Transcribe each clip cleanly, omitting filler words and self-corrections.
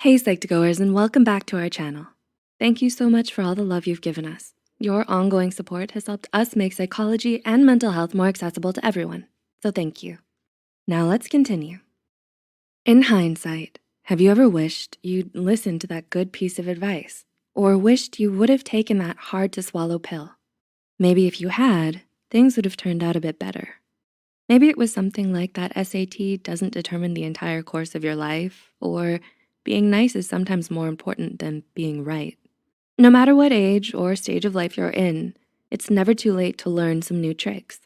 Hey Psych2Goers, and welcome back to our channel. Thank you so much for all the love you've given us. Your ongoing support has helped us make psychology and mental health more accessible to everyone, so thank you. Now let's continue. In hindsight, have you ever wished you'd listened to that good piece of advice, or wished you would have taken that hard to swallow pill? Maybe if you had, things would have turned out a bit better. Maybe it was something like that SAT doesn't determine the entire course of your life, or being nice is sometimes more important than being right. No matter what age or stage of life you're in, it's never too late to learn some new tricks.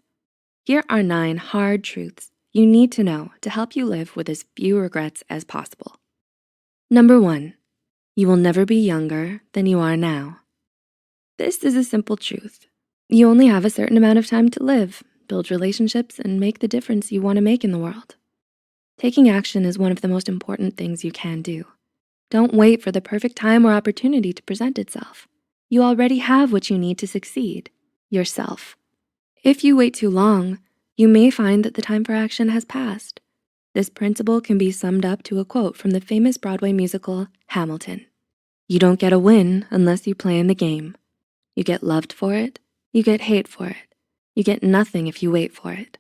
Here are 9 hard truths you need to know to help you live with as few regrets as possible. Number 1, you will never be younger than you are now. This is a simple truth. You only have a certain amount of time to live, build relationships, and make the difference you wanna make in the world. Taking action is one of the most important things you can do. Don't wait for the perfect time or opportunity to present itself. You already have what you need to succeed, yourself. If you wait too long, you may find that the time for action has passed. This principle can be summed up to a quote from the famous Broadway musical, Hamilton. You don't get a win unless you play in the game. You get loved for it, you get hate for it. You get nothing if you wait for it.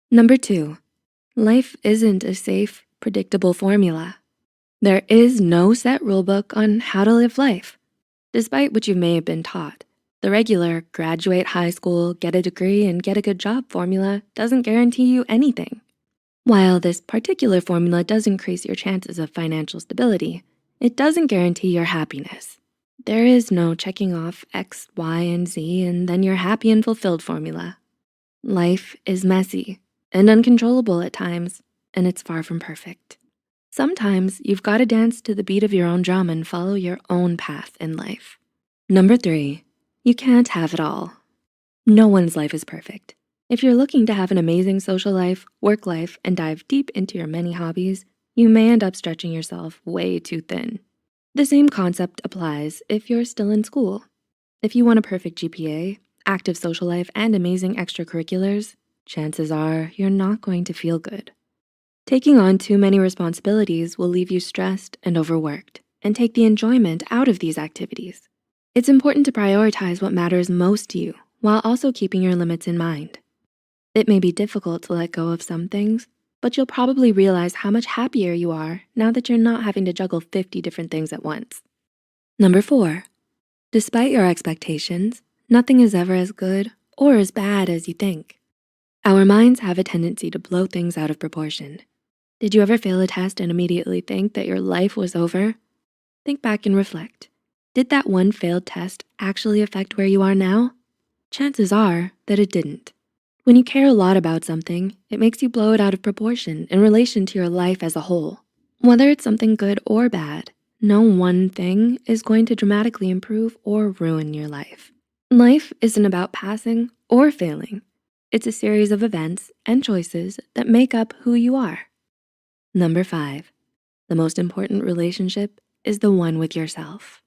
Number 2, life isn't a safe, predictable formula. There is no set rulebook on how to live life. Despite what you may have been taught, the regular graduate high school, get a degree, and get a good job formula doesn't guarantee you anything. While this particular formula does increase your chances of financial stability, it doesn't guarantee your happiness. There is no checking off X, Y, and Z and then you're happy and fulfilled formula. Life is messy and uncontrollable at times, and it's far from perfect. Sometimes you've gotta dance to the beat of your own drum and follow your own path in life. Number 3, you can't have it all. No one's life is perfect. If you're looking to have an amazing social life, work life, and dive deep into your many hobbies, you may end up stretching yourself way too thin. The same concept applies if you're still in school. If you want a perfect GPA, active social life, and amazing extracurriculars, chances are you're not going to feel good. Taking on too many responsibilities will leave you stressed and overworked and take the enjoyment out of these activities. It's important to prioritize what matters most to you while also keeping your limits in mind. It may be difficult to let go of some things, but you'll probably realize how much happier you are now that you're not having to juggle 50 different things at once. Number 4, despite your expectations, nothing is ever as good or as bad as you think. Our minds have a tendency to blow things out of proportion. Did you ever fail a test and immediately think that your life was over? Think back and reflect. Did that one failed test actually affect where you are now? Chances are that it didn't. When you care a lot about something, it makes you blow it out of proportion in relation to your life as a whole. Whether it's something good or bad, no one thing is going to dramatically improve or ruin your life. Life isn't about passing or failing. It's a series of events and choices that make up who you are. Number 5, the most important relationship is the one with yourself.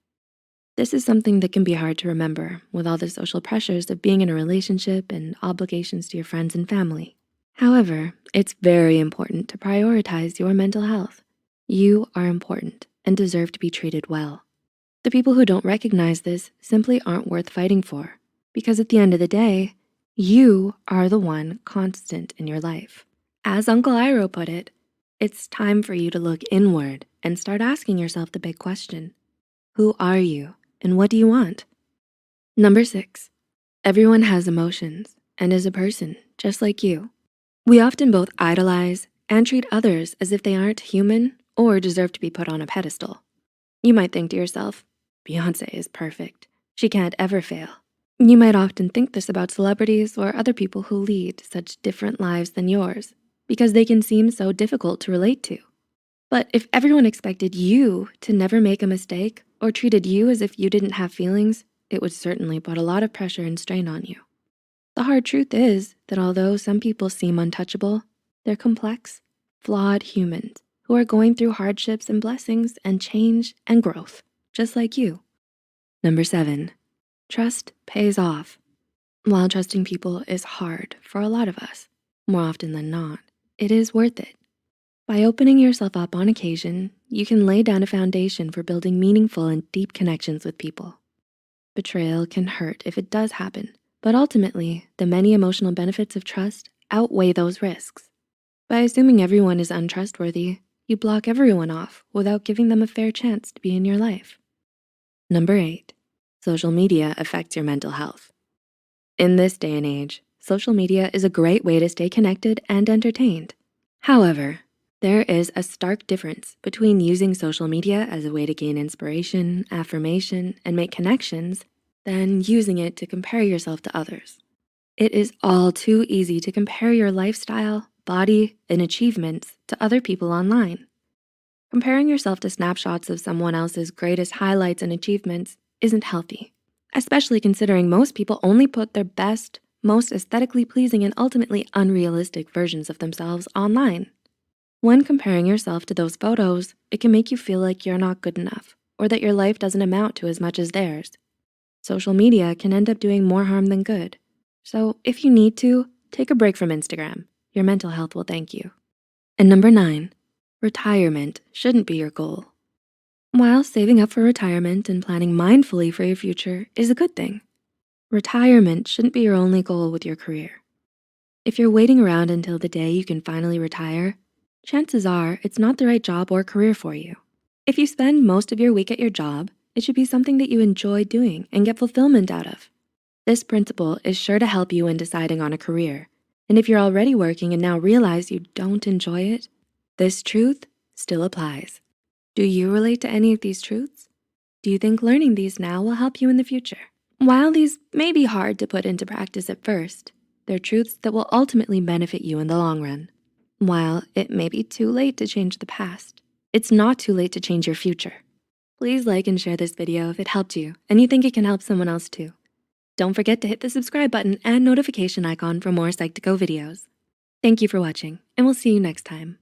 This is something that can be hard to remember with all the social pressures of being in a relationship and obligations to your friends and family. However, it's very important to prioritize your mental health. You are important and deserve to be treated well. The people who don't recognize this simply aren't worth fighting for, because at the end of the day, you are the one constant in your life. As Uncle Iroh put it, it's time for you to look inward and start asking yourself the big question: who are you and what do you want? Number 6, everyone has emotions and is a person just like you. We often both idolize and treat others as if they aren't human or deserve to be put on a pedestal. You might think to yourself, Beyonce is perfect. She can't ever fail. You might often think this about celebrities or other people who lead such different lives than yours, because they can seem so difficult to relate to. But if everyone expected you to never make a mistake or treated you as if you didn't have feelings, it would certainly put a lot of pressure and strain on you. The hard truth is that although some people seem untouchable, they're complex, flawed humans who are going through hardships and blessings and change and growth, just like you. Number 7, trust pays off. While trusting people is hard for a lot of us, more often than not, it is worth it. By opening yourself up on occasion, you can lay down a foundation for building meaningful and deep connections with people. Betrayal can hurt if it does happen, but ultimately, the many emotional benefits of trust outweigh those risks. By assuming everyone is untrustworthy, you block everyone off without giving them a fair chance to be in your life. Number 8, social media affects your mental health. In this day and age, social media is a great way to stay connected and entertained. However, there is a stark difference between using social media as a way to gain inspiration, affirmation, and make connections than using it to compare yourself to others. It is all too easy to compare your lifestyle, body, and achievements to other people online. Comparing yourself to snapshots of someone else's greatest highlights and achievements isn't healthy, especially considering most people only put their best, most aesthetically pleasing and ultimately unrealistic versions of themselves online. When comparing yourself to those photos, it can make you feel like you're not good enough or that your life doesn't amount to as much as theirs. Social media can end up doing more harm than good. So if you need to, take a break from Instagram. Your mental health will thank you. And number 9, retirement shouldn't be your goal. While saving up for retirement and planning mindfully for your future is a good thing, retirement shouldn't be your only goal with your career. If you're waiting around until the day you can finally retire, chances are it's not the right job or career for you. If you spend most of your week at your job, it should be something that you enjoy doing and get fulfillment out of. This principle is sure to help you in deciding on a career. And if you're already working and now realize you don't enjoy it, this truth still applies. Do you relate to any of these truths? Do you think learning these now will help you in the future? While these may be hard to put into practice at first, they're truths that will ultimately benefit you in the long run. While it may be too late to change the past, it's not too late to change your future. Please like and share this video if it helped you and you think it can help someone else too. Don't forget to hit the subscribe button and notification icon for more Psych2Go videos. Thank you for watching, and we'll see you next time.